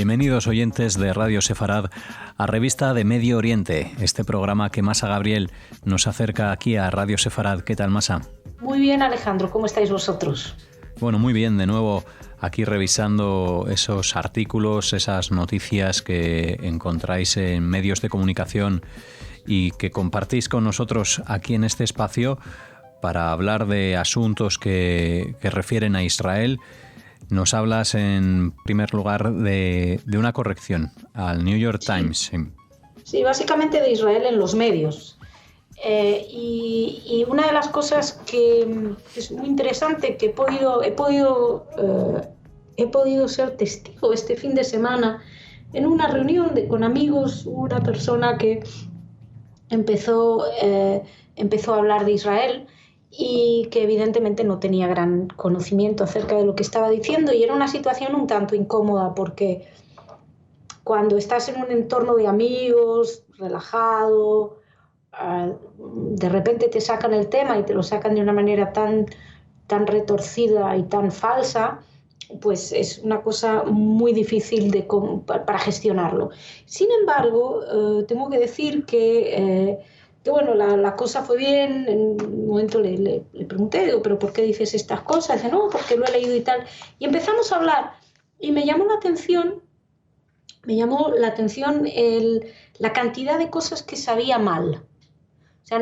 Bienvenidos oyentes de Radio Sefarad a Revista de Medio Oriente, este programa que Masa Gabriel nos acerca aquí a Radio Sefarad. ¿Qué tal, Masa? Muy bien, Alejandro, ¿cómo estáis vosotros? Bueno, muy bien, de nuevo aquí revisando esos artículos, esas noticias que encontráis en medios de comunicación y que compartís con nosotros aquí en este espacio para hablar de asuntos que refieren a Israel. Nos hablas en primer lugar de una corrección al New York Times. Sí, básicamente de Israel en los medios. Y una de las cosas que es muy interesante, que he podido ser testigo este fin de semana en una reunión con amigos, una persona que empezó a hablar de Israel y que evidentemente no tenía gran conocimiento acerca de lo que estaba diciendo, y era una situación un tanto incómoda porque cuando estás en un entorno de amigos, relajado, de repente te sacan el tema y te lo sacan de una manera tan retorcida y tan falsa, pues es una cosa muy difícil para gestionarlo. Sin embargo, tengo que decir que bueno, la cosa fue bien. En un momento le pregunté, digo, ¿pero por qué dices estas cosas? Dice, no, porque lo he leído y tal. Y empezamos a hablar y me llamó la atención la cantidad de cosas que sabía mal. O sea,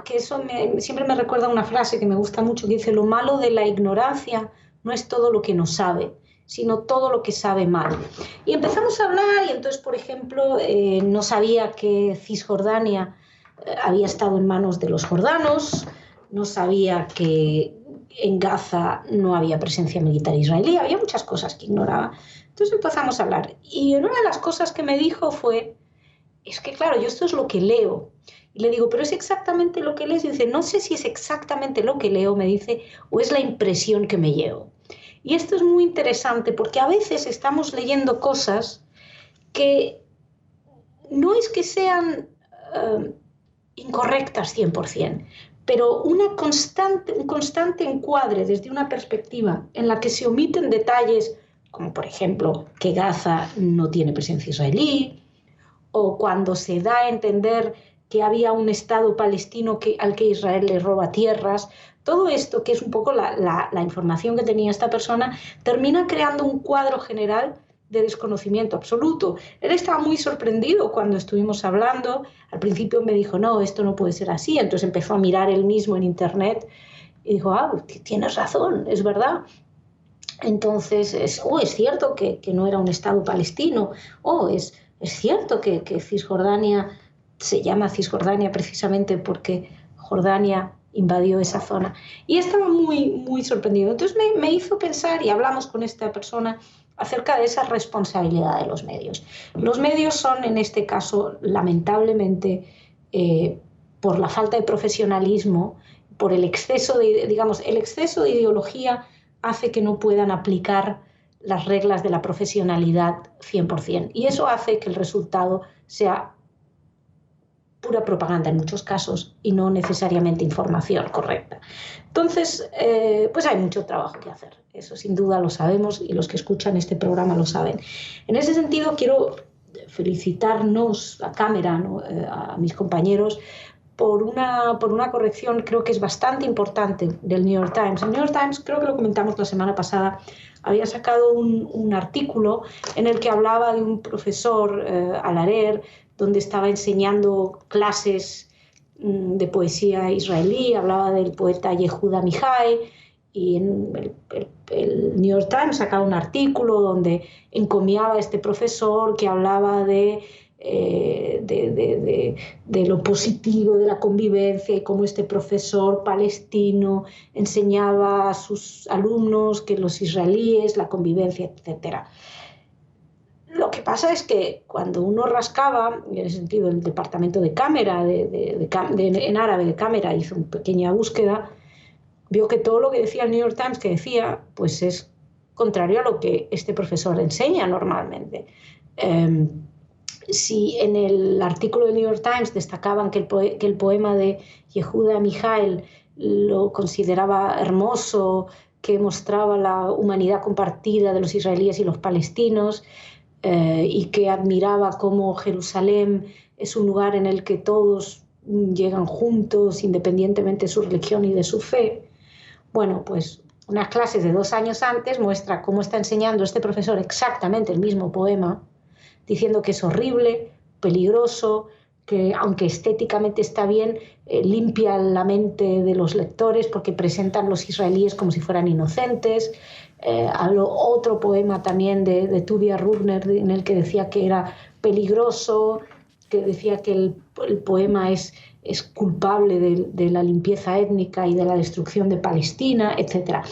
que eso siempre me recuerda a una frase que me gusta mucho, que dice, lo malo de la ignorancia no es todo lo que no sabe, sino todo lo que sabe mal. Y empezamos a hablar y entonces, por ejemplo, no sabía que Cisjordania había estado en manos de los jordanos, no sabía que en Gaza no había presencia militar israelí, había muchas cosas que ignoraba. Entonces empezamos a hablar y una de las cosas que me dijo fue, es que claro, yo esto es lo que leo. Y le digo, ¿pero es exactamente lo que lees? Y dice, no sé si es exactamente lo que leo, me dice, o es la impresión que me llevo. Y esto es muy interesante porque a veces estamos leyendo cosas que no es que sean incorrectas 100%, pero un constante encuadre desde una perspectiva en la que se omiten detalles, como por ejemplo que Gaza no tiene presencia israelí, o cuando se da a entender que había un Estado palestino al que Israel le roba tierras. Todo esto, que es un poco la información que tenía esta persona, termina creando un cuadro general de desconocimiento absoluto. Él estaba muy sorprendido cuando estuvimos hablando. Al principio me dijo, no, esto no puede ser así. Entonces empezó a mirar él mismo en internet y dijo, tienes razón, es verdad. Entonces, es cierto que no era un Estado palestino. Es cierto que Cisjordania se llama Cisjordania precisamente porque Jordania invadió esa zona. Y estaba muy, muy sorprendido. Entonces me hizo pensar, y hablamos con esta persona acerca de esa responsabilidad de los medios. Los medios son, en este caso, lamentablemente, por la falta de profesionalismo, por el exceso de ideología hace que no puedan aplicar las reglas de la profesionalidad 100%. Y eso hace que el resultado sea pura propaganda en muchos casos y no necesariamente información correcta. Entonces, pues hay mucho trabajo que hacer. Eso sin duda lo sabemos y los que escuchan este programa lo saben. En ese sentido, quiero felicitarnos a cámara, ¿no? A mis compañeros por una corrección, creo que es bastante importante, del New York Times. El New York Times, creo que lo comentamos la semana pasada, había sacado un artículo en el que hablaba de un profesor, Al-Arer, donde estaba enseñando clases de poesía israelí, hablaba del poeta Yehuda Mihai, y en el New York Times sacaba un artículo donde encomiaba a este profesor que hablaba de lo positivo de la convivencia y cómo este profesor palestino enseñaba a sus alumnos que los israelíes, la convivencia, etc. Lo que pasa es que cuando uno rascaba, en ese sentido el departamento de cámara, en árabe de cámara, hizo una pequeña búsqueda, vio que todo lo que decía el New York Times que decía, pues es contrario a lo que este profesor enseña normalmente. Si en el artículo del New York Times destacaban que el poema de Yehuda Mijael lo consideraba hermoso, que mostraba la humanidad compartida de los israelíes y los palestinos, y que admiraba cómo Jerusalén es un lugar en el que todos llegan juntos independientemente de su religión y de su fe. Bueno, pues unas clases de 2 años antes muestra cómo está enseñando este profesor exactamente el mismo poema, diciendo que es horrible, peligroso, que aunque estéticamente está bien, limpia la mente de los lectores porque presentan a los israelíes como si fueran inocentes. Otro poema también de Tuvia Rubner en el que decía que era peligroso, que decía que el poema es culpable de la limpieza étnica y de la destrucción de Palestina, etc.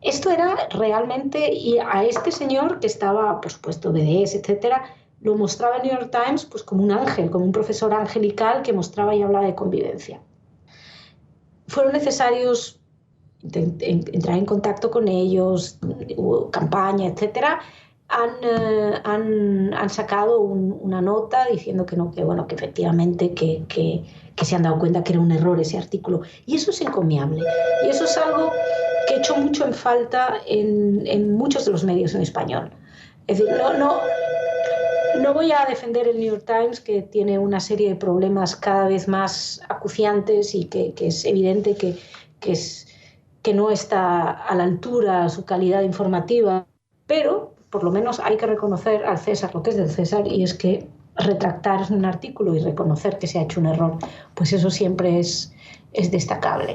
Esto era realmente, y a este señor que estaba, por supuesto, BDS, etc., lo mostraba el New York Times pues, como un ángel, como un profesor angelical que mostraba y hablaba de convivencia. Fueron necesarios entrar en contacto con ellos, hubo campaña, etc. Han sacado una nota diciendo que no, que bueno, que efectivamente que se han dado cuenta que era un error ese artículo. Y eso es encomiable. Y eso es algo que he hecho mucho en falta en muchos de los medios en español. Es decir, no voy a defender el New York Times, que tiene una serie de problemas cada vez más acuciantes y que es evidente que no está a la altura su calidad informativa, pero por lo menos hay que reconocer al César lo que es del César, y es que retractar un artículo y reconocer que se ha hecho un error, pues eso siempre es destacable.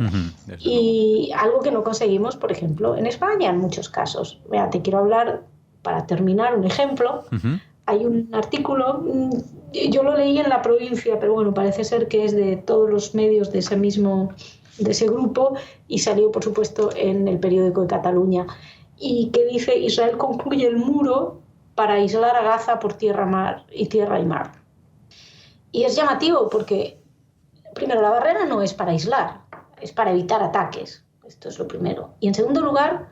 Y algo que no conseguimos, por ejemplo, en España en muchos casos. Mira, te quiero hablar, para terminar, un ejemplo. Hay un artículo, yo lo leí en La Provincia, pero bueno, parece ser que es de todos los medios de ese grupo, y salió, por supuesto, en el periódico de Cataluña, y que dice: Israel concluye el muro para aislar a Gaza por tierra y mar. Y es llamativo porque, primero, la barrera no es para aislar, es para evitar ataques. Esto es lo primero. Y en segundo lugar,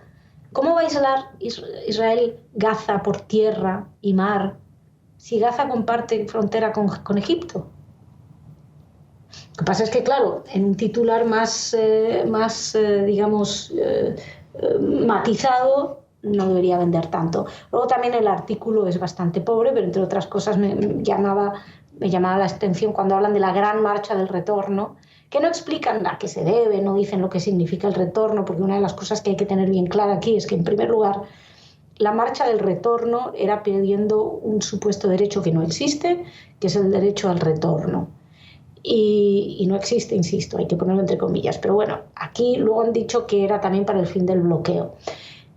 ¿cómo va a aislar Israel Gaza por tierra y mar si Gaza comparte frontera con Egipto? Lo que pasa es que, claro, en un titular más matizado, no debería vender tanto. Luego también el artículo es bastante pobre, pero entre otras cosas me llamaba la atención cuando hablan de la gran marcha del retorno, que no explican a qué se debe, no dicen lo que significa el retorno, porque una de las cosas que hay que tener bien clara aquí es que, en primer lugar, la marcha del retorno era pidiendo un supuesto derecho que no existe, que es el derecho al retorno. Y no existe, insisto, hay que ponerlo entre comillas. Pero bueno, aquí luego han dicho que era también para el fin del bloqueo.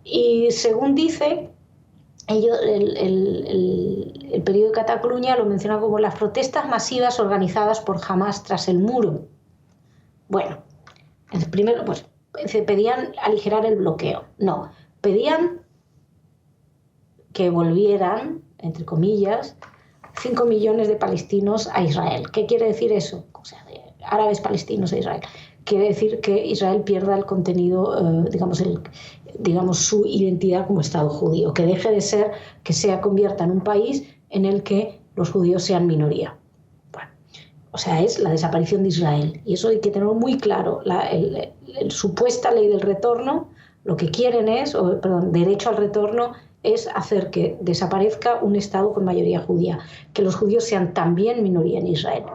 Y según dice, el periódico de Cataluña lo menciona como las protestas masivas organizadas por Hamás tras el muro. Bueno, primero pues pedían aligerar el bloqueo. No, pedían que volvieran, entre comillas, 5 millones de palestinos a Israel. ¿Qué quiere decir eso? O sea, de árabes palestinos a Israel. Quiere decir que Israel pierda el contenido, su identidad como Estado judío, que deje de ser, que se convierta en un país en el que los judíos sean minoría. Bueno, o sea, es la desaparición de Israel. Y eso hay que tenerlo muy claro. La supuesta ley del retorno, lo que quieren es, derecho al retorno, es hacer que desaparezca un Estado con mayoría judía, que los judíos sean también minoría en Israel.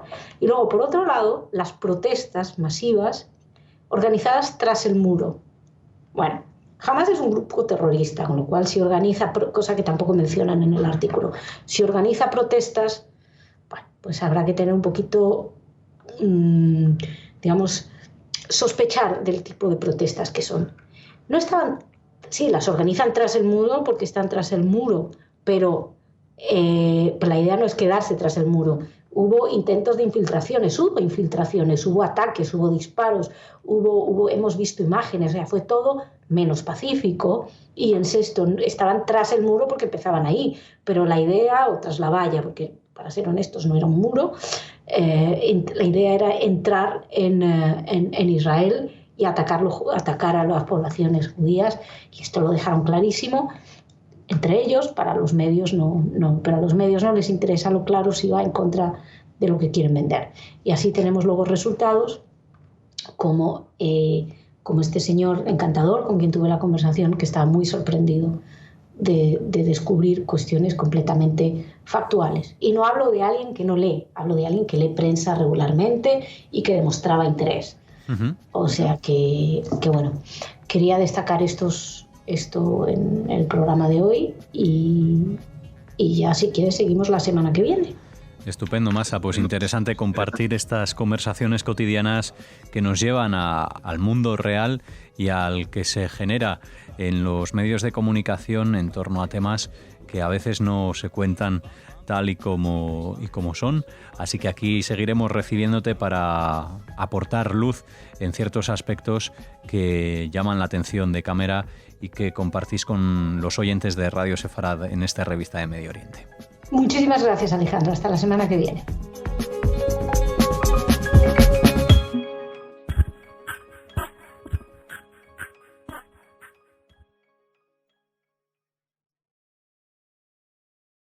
Y luego, por otro lado, las protestas masivas organizadas tras el muro. Bueno, Hamás es un grupo terrorista, con lo cual si organiza, cosa que tampoco mencionan en el artículo, si organiza protestas, bueno, pues habrá que tener un poquito, sospechar del tipo de protestas que son. No estaban... Sí, las organizan tras el muro porque están tras el muro, pero la idea no es quedarse tras el muro. Hubo intentos de infiltraciones, hubo ataques, hubo disparos, hemos visto imágenes, o sea, fue todo menos pacífico. Y en sexto, estaban tras el muro porque empezaban ahí, pero la idea, o tras la valla, porque para ser honestos no era un muro, la idea era entrar en Israel y atacar a las poblaciones judías, y esto lo dejaron clarísimo. Entre ellos, para los medios pero a los medios no les interesa lo claro si va en contra de lo que quieren vender. Y así tenemos luego resultados como este señor encantador con quien tuve la conversación, que estaba muy sorprendido de descubrir cuestiones completamente factuales. Y no hablo de alguien que no lee, hablo de alguien que lee prensa regularmente y que demostraba interés. Uh-huh. O sea que bueno, quería destacar esto en el programa de hoy y ya si quieres seguimos la semana que viene. Estupendo, Masa. Pues interesante compartir estas conversaciones cotidianas que nos llevan al mundo real y al que se genera en los medios de comunicación en torno a temas que a veces no se cuentan tal y como son. Así que aquí seguiremos recibiéndote para aportar luz en ciertos aspectos que llaman la atención de cámara y que compartís con los oyentes de Radio Sefarad en esta revista de Medio Oriente. Muchísimas gracias, Alejandro. Hasta la semana que viene.